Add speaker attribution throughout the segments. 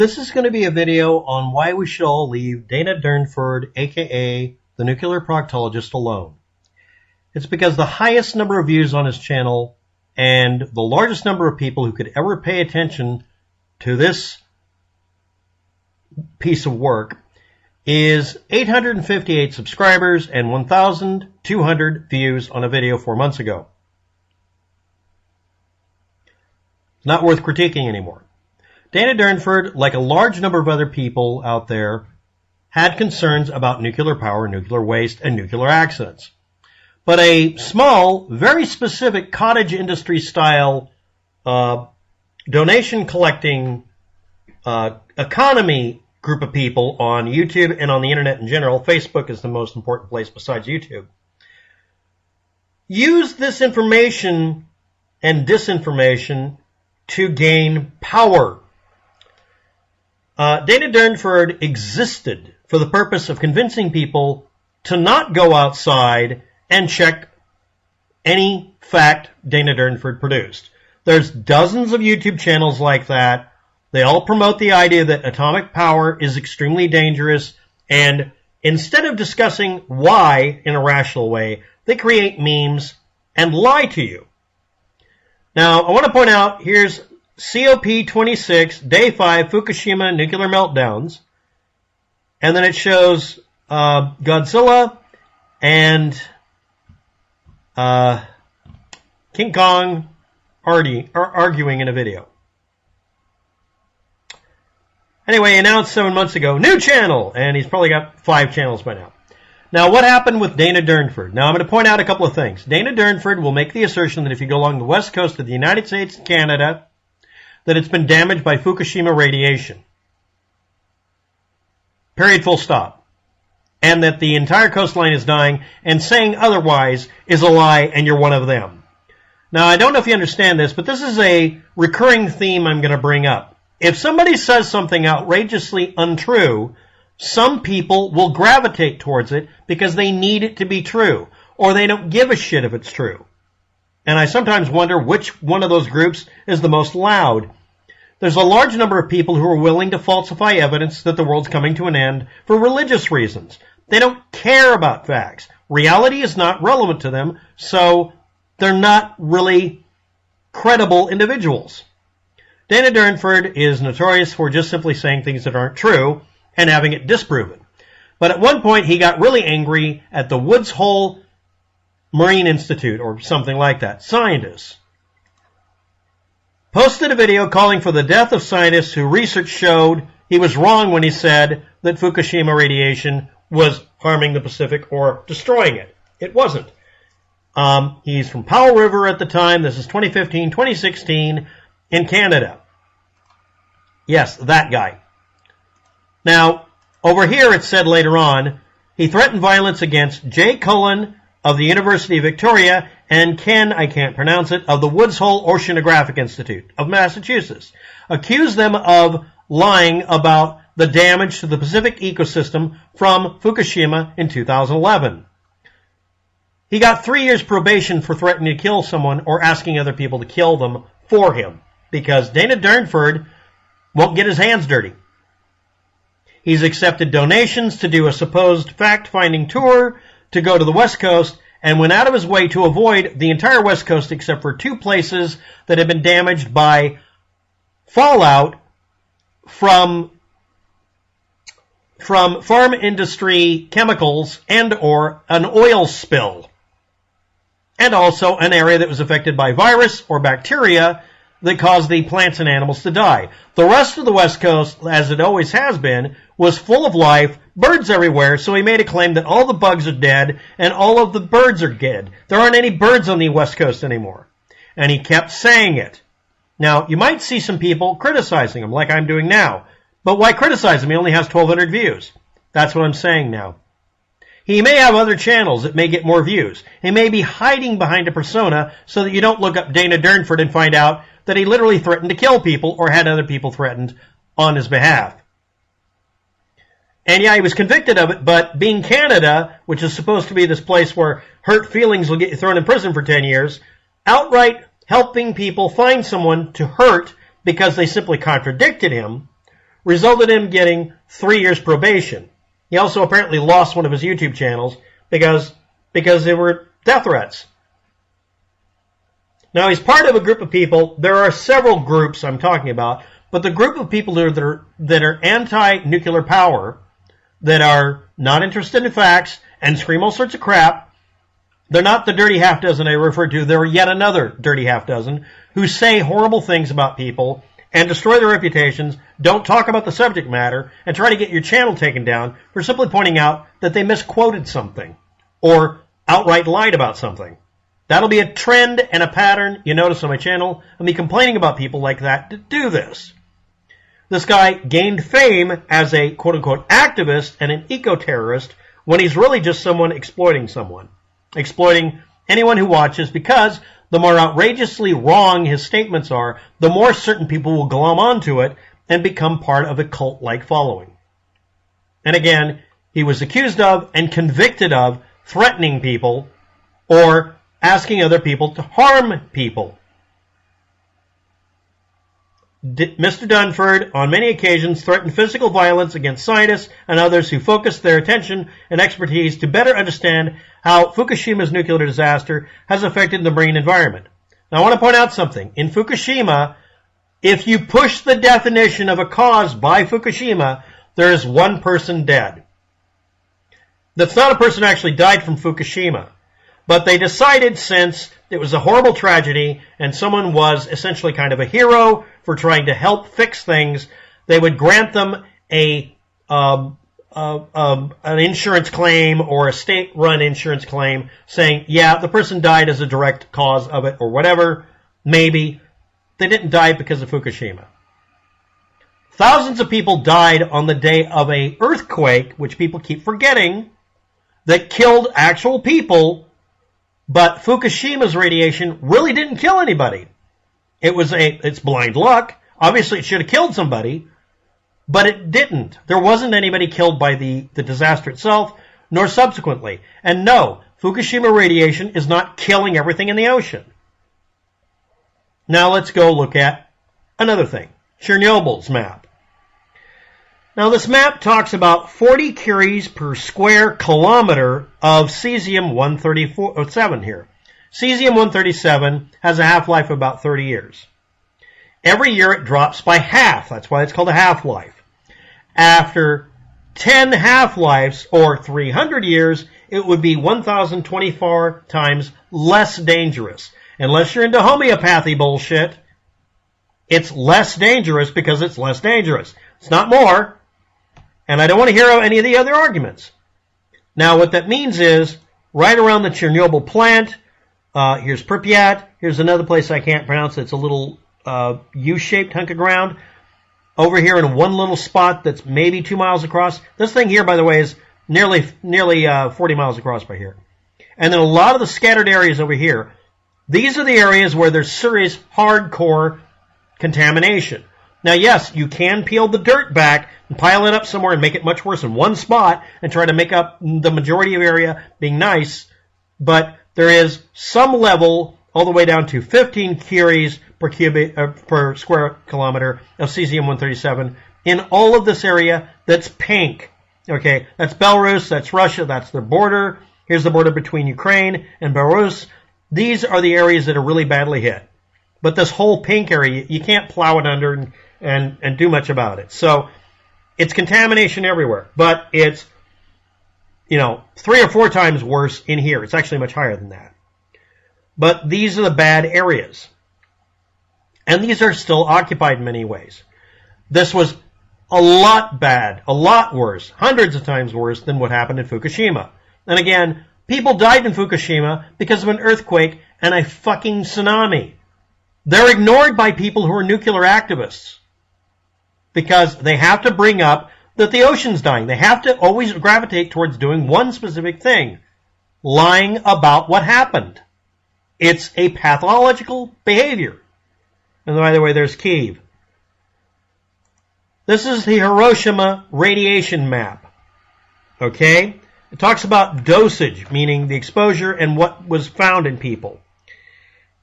Speaker 1: This is going to be a video on why we should all leave Dana Durnford, aka the Nuclear Proctologist, alone. It's because the highest number of views on his channel and the largest number of people who could ever pay attention to this piece of work is 858 subscribers and 1,200 views on a video 4 months ago. It's not worth critiquing anymore. Dana Durnford, like a large number of other people out there, had concerns about nuclear power, nuclear waste, and nuclear accidents. But a small, very specific cottage industry style donation collecting economy group of people on YouTube and on the internet in general, Facebook is the most important place besides YouTube, use this information and disinformation to gain power. Dana Durnford existed for the purpose of convincing people to not go outside and check any fact Dana Durnford produced. There's dozens of YouTube channels like that. They all promote the idea that atomic power is extremely dangerous, and instead of discussing why in a rational way, they create memes and lie to you. Now, I want to point out, here's COP26, Day 5, Fukushima Nuclear Meltdowns. And then it shows Godzilla and King Kong arguing in a video. Anyway, announced 7 months ago, new channel, and he's probably got 5 channels by now. Now, what happened with Dana Durnford? Now, I'm going to point out a couple of things. Dana Durnford will make the assertion that if you go along the west coast of the United States and Canada, that it's been damaged by Fukushima radiation. Period, full stop. And that the entire coastline is dying, and saying otherwise is a lie, and you're one of them. Now, I don't know if you understand this, but this is a recurring theme I'm going to bring up. If somebody says something outrageously untrue, some people will gravitate towards it because they need it to be true, or they don't give a shit if it's true. And I sometimes wonder which one of those groups is the most loud. There's a large number of people who are willing to falsify evidence that the world's coming to an end for religious reasons. They don't care about facts. Reality is not relevant to them, so they're not really credible individuals. Dana Durnford is notorious for just simply saying things that aren't true and having it disproven. But at one point he got really angry at the Woods Hole Marine Institute or something like that. Scientists posted a video calling for the death of scientists who research showed he was wrong when he said that Fukushima radiation was harming the Pacific or destroying it. It wasn't. He's from Powell River at the time. This is 2015, 2016 in Canada. Yes, that guy. Now, over here it said later on, he threatened violence against Jay Cullen of the University of Victoria and Ken, I can't pronounce it, of the Woods Hole Oceanographic Institute of Massachusetts. Accused them of lying about the damage to the Pacific ecosystem from Fukushima in 2011. He got 3 years probation for threatening to kill someone or asking other people to kill them for him because Dana Durnford won't get his hands dirty. He's accepted donations to do a supposed fact-finding tour to go to the West Coast and went out of his way to avoid the entire West Coast except for 2 places that have been damaged by fallout from farm industry chemicals and or an oil spill. And also an area that was affected by virus or bacteria that caused the plants and animals to die. The rest of the West Coast, as it always has been, was full of life, birds everywhere, so he made a claim that all the bugs are dead and all of the birds are dead. There aren't any birds on the West Coast anymore. And he kept saying it. Now, you might see some people criticizing him, like I'm doing now. But why criticize him? He only has 1,200 views. That's what I'm saying now. He may have other channels that may get more views. He may be hiding behind a persona so that you don't look up Dana Durnford and find out that he literally threatened to kill people or had other people threatened on his behalf. And yeah, he was convicted of it, but being Canada, which is supposed to be this place where hurt feelings will get you thrown in prison for 10 years, outright helping people find someone to hurt because they simply contradicted him, resulted in him getting 3 years probation. He also apparently lost one of his YouTube channels because they were death threats. Now, he's part of a group of people. There are several groups I'm talking about, but the group of people that are anti-nuclear power, that are not interested in facts and scream all sorts of crap, they're not the dirty half dozen I referred to. They're yet another dirty half dozen who say horrible things about people and destroy their reputations, don't talk about the subject matter, and try to get your channel taken down for simply pointing out that they misquoted something or outright lied about something. That'll be a trend and a pattern you notice on my channel, and me complaining about people like that to do this. This guy gained fame as a quote-unquote activist and an eco-terrorist when he's really just someone, exploiting anyone who watches, because the more outrageously wrong his statements are, the more certain people will glom onto it and become part of a cult-like following. And again, he was accused of and convicted of threatening people or asking other people to harm people. Mr. Durnford, on many occasions, threatened physical violence against scientists and others who focused their attention and expertise to better understand how Fukushima's nuclear disaster has affected the marine environment. Now, I want to point out something. In Fukushima, if you push the definition of a cause by Fukushima, there is one person dead. That's not a person who actually died from Fukushima. But they decided, since it was a horrible tragedy and someone was essentially kind of a hero for trying to help fix things, they would grant them an insurance claim or a state-run insurance claim saying, yeah, the person died as a direct cause of it or whatever. Maybe. They didn't die because of Fukushima. Thousands of people died on the day of an earthquake, which people keep forgetting, that killed actual people. But Fukushima's radiation really didn't kill anybody. It's blind luck. Obviously, it should have killed somebody, but it didn't. There wasn't anybody killed by the disaster itself, nor subsequently. And no, Fukushima radiation is not killing everything in the ocean. Now let's go look at another thing, Chernobyl's map. Now, this map talks about 40 curies per square kilometer of cesium-137 here. Cesium-137 has a half-life of about 30 years. Every year it drops by half. That's why it's called a half-life. After 10 half-lives, or 300 years, it would be 1,024 times less dangerous. Unless you're into homeopathy bullshit, it's less dangerous because it's less dangerous. It's not more. And I don't want to hear any of the other arguments. Now, what that means is, right around the Chernobyl plant, here's Pripyat, here's another place I can't pronounce, it's a little U-shaped hunk of ground, over here in one little spot that's maybe 2 miles across. This thing here, by the way, is nearly 40 miles across by here. And then a lot of the scattered areas over here, these are the areas where there's serious, hardcore contamination. Now, yes, you can peel the dirt back and pile it up somewhere and make it much worse in one spot and try to make up the majority of area being nice, but there is some level all the way down to 15 curies per square kilometer of cesium-137 in all of this area that's pink. Okay, that's Belarus, that's Russia, that's their border. Here's the border between Ukraine and Belarus. These are the areas that are really badly hit. But this whole pink area, you can't plow it under and do much about it. So it's contamination everywhere. But it's, 3 or 4 times worse in here. It's actually much higher than that. But these are the bad areas. And these are still occupied in many ways. This was a lot bad, a lot worse, hundreds of times worse than what happened in Fukushima. And again, people died in Fukushima because of an earthquake and a fucking tsunami. They're ignored by people who are nuclear activists because they have to bring up that the ocean's dying. They have to always gravitate towards doing one specific thing, lying about what happened. It's a pathological behavior. And by the way, there's Kyiv. This is the Hiroshima radiation map. Okay? It talks about dosage, meaning the exposure and what was found in people.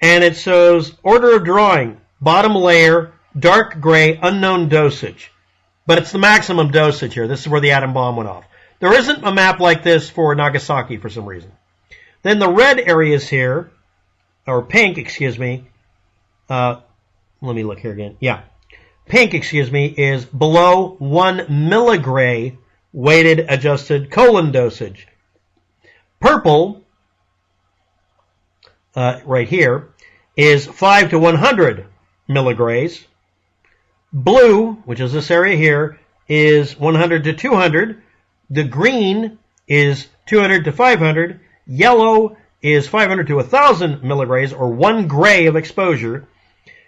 Speaker 1: And it shows order of drawing, bottom layer, dark gray, unknown dosage. But it's the maximum dosage here. This is where the atom bomb went off. There isn't a map like this for Nagasaki for some reason. Then the red areas here, or pink, excuse me. Let me look here again. Yeah. Pink, excuse me, is below 1 milligray weighted adjusted colon dosage. Purple, right here, is 5 to 100 milligrays. Blue, which is this area here, is 100 to 200. The green is 200 to 500. Yellow is 500 to 1,000 milligrays, or 1 gray of exposure.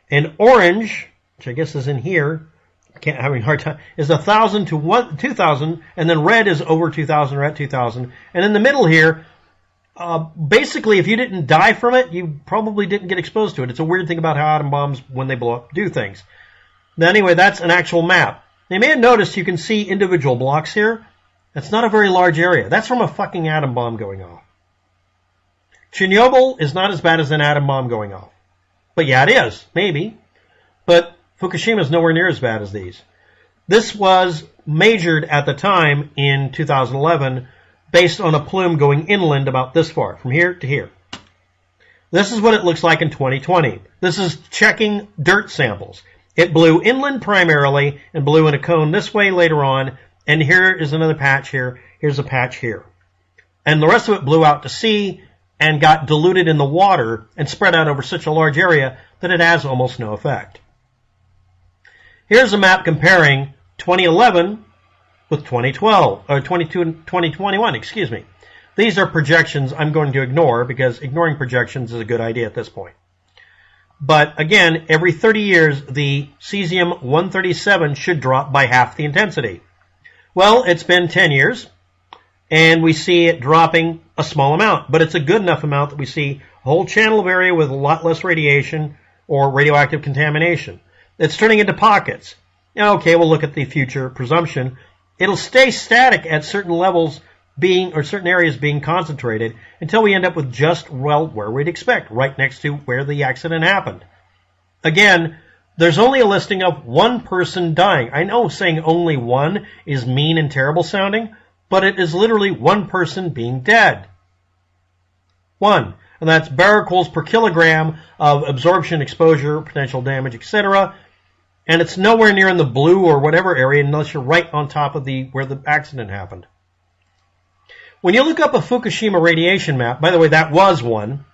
Speaker 1: And orange, which I guess is in here, having a hard time, is 1,000 to 2,000, and then red is over 2,000 or at 2,000. And in the middle here, basically, if you didn't die from it, you probably didn't get exposed to it. It's a weird thing about how atom bombs, when they blow up, do things. Now, anyway, that's an actual map. Now, you may have noticed you can see individual blocks here. That's not a very large area. That's from a fucking atom bomb going off. Chernobyl is not as bad as an atom bomb going off. But yeah, it is, maybe. But Fukushima is nowhere near as bad as these. This was measured at the time in 2011 based on a plume going inland about this far, from here to here. This is what it looks like in 2020. This is checking dirt samples. It blew inland primarily and blew in a cone this way later on, and here is another patch here. Here's a patch here. And the rest of it blew out to sea and got diluted in the water and spread out over such a large area that it has almost no effect. Here's a map comparing 2011 with 2012, or 2021, excuse me. These are projections I'm going to ignore because ignoring projections is a good idea at this point. But again, every 30 years, the cesium-137 should drop by half the intensity. Well, it's been 10 years, and we see it dropping a small amount, but it's a good enough amount that we see a whole channel of area with a lot less radiation or radioactive contamination. It's turning into pockets. Okay, we'll look at the future presumption. It'll stay static at certain levels or certain areas being concentrated until we end up with just, well, where we'd expect, right next to where the accident happened. Again, there's only a listing of one person dying. I know saying only one is mean and terrible sounding, but it is literally one person being dead. One. And that's baracols per kilogram of absorption, exposure, potential damage, etc. And it's nowhere near in the blue or whatever area unless you're right on top of where the accident happened. When you look up a Fukushima radiation map, by the way, that was one,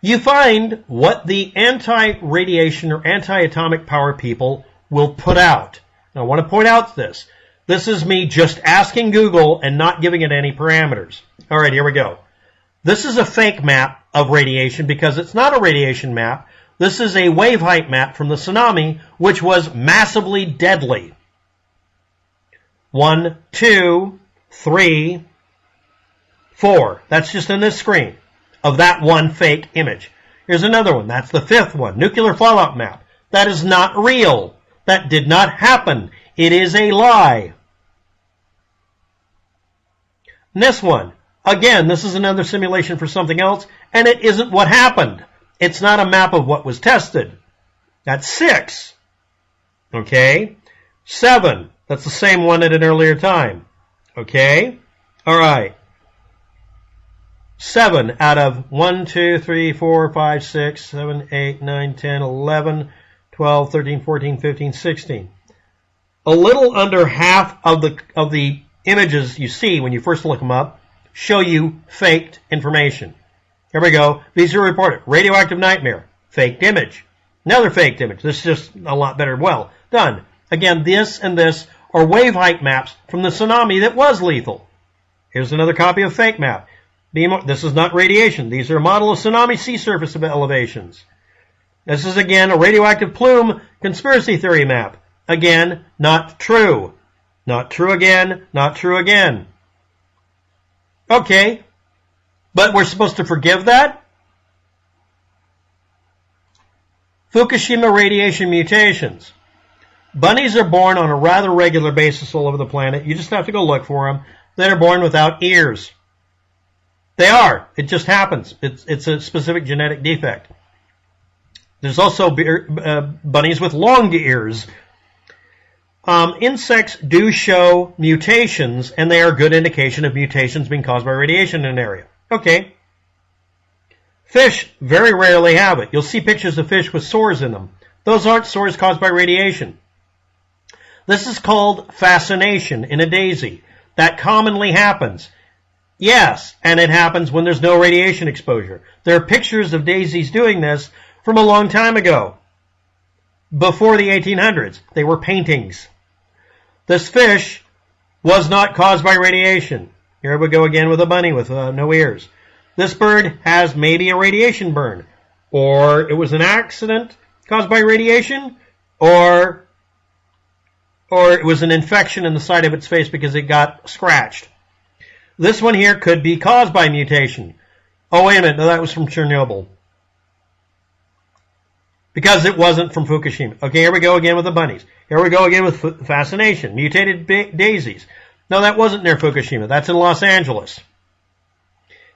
Speaker 1: you find what the anti-radiation or anti-atomic power people will put out. Now, I want to point out this. This is me just asking Google and not giving it any parameters. All right, here we go. This is a fake map of radiation because it's not a radiation map. This is a wave height map from the tsunami, which was massively deadly. 1, 2, 3, 4. That's just in this screen of that one fake image. Here's another one. That's the 5th one. Nuclear fallout map. That is not real. That did not happen. It is a lie. And this one. Again, this is another simulation for something else, and it isn't what happened. It's not a map of what was tested. That's 6. Okay? 7. That's the same one at an earlier time. Okay? All right. 7 out of 1, 2, 3, 4, 5, 6, 7, 8, 9, 10, 11, 12, 13, 14, 15, 16. A little under half of the images you see when you first look them up show you faked information. Here we go. These are reported. Radioactive nightmare. Faked image. Another faked image. This is just a lot better. Well done. Again, this and this are wave height maps from the tsunami that was lethal. Here's another copy of fake map. This is not radiation. These are a model of tsunami sea surface elevations. This is, again, a radioactive plume conspiracy theory map. Again, not true. Not true again. Not true again. Okay. But we're supposed to forgive that? Fukushima radiation mutations. Bunnies are born on a rather regular basis all over the planet. You just have to go look for them. That are born without ears. They are. It just happens. It's a specific genetic defect. There's also bunnies with long ears. Insects do show mutations, and they are a good indication of mutations being caused by radiation in an area. Okay. Fish very rarely have it. You'll see pictures of fish with sores in them. Those aren't sores caused by radiation. This is called fascination in a daisy. That commonly happens. Yes, and it happens when there's no radiation exposure. There are pictures of daisies doing this from a long time ago. Before the 1800s. They were paintings. This fish was not caused by radiation. Here we go again with a bunny with no ears. This bird has maybe a radiation burn. Or it was an accident caused by radiation. Or it was an infection in the side of its face because it got scratched. This one here could be caused by mutation. Oh, wait a minute. No, that was from Chernobyl. Because it wasn't from Fukushima. Okay, here we go again with the bunnies. Here we go again with fascination. Mutated daisies. No, that wasn't near Fukushima. That's in Los Angeles.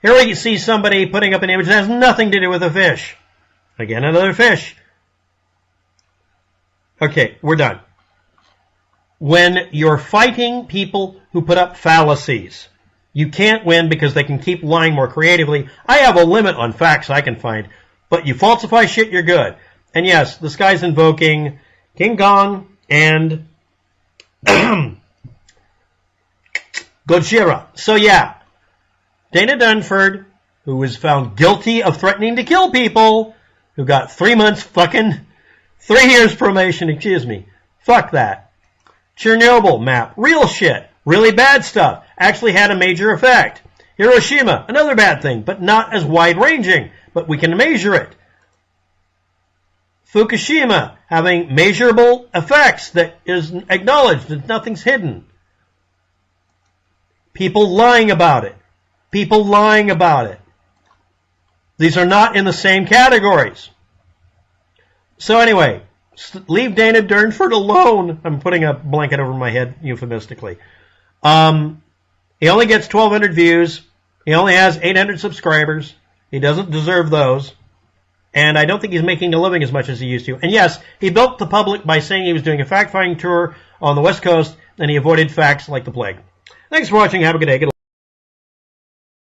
Speaker 1: Here we see somebody putting up an image that has nothing to do with a fish. Again, another fish. Okay, we're done. When you're fighting people who put up fallacies, you can't win because they can keep lying more creatively. I have a limit on facts I can find, but you falsify shit, you're good. And yes, this guy's invoking King Kong and Godzilla. So yeah, Dana Durnford, who was found guilty of threatening to kill people, who got 3 months fucking 3 years probation, excuse me. Fuck that. Chernobyl map, real shit, really bad stuff, actually had a major effect. Hiroshima, another bad thing, but not as wide-ranging, but we can measure it. Fukushima, having measurable effects that is acknowledged, that nothing's hidden. People lying about it. People lying about it. These are not in the same categories. So anyway, leave Dana Durnford alone. I'm putting a blanket over my head euphemistically. He only gets 1,200 views. He only has 800 subscribers. He doesn't deserve those. And I don't think he's making a living as much as he used to. And yes, he built the public by saying he was doing a fact-finding tour on the West Coast, and he avoided facts like the plague. Thanks for watching. Have a good day. Good luck.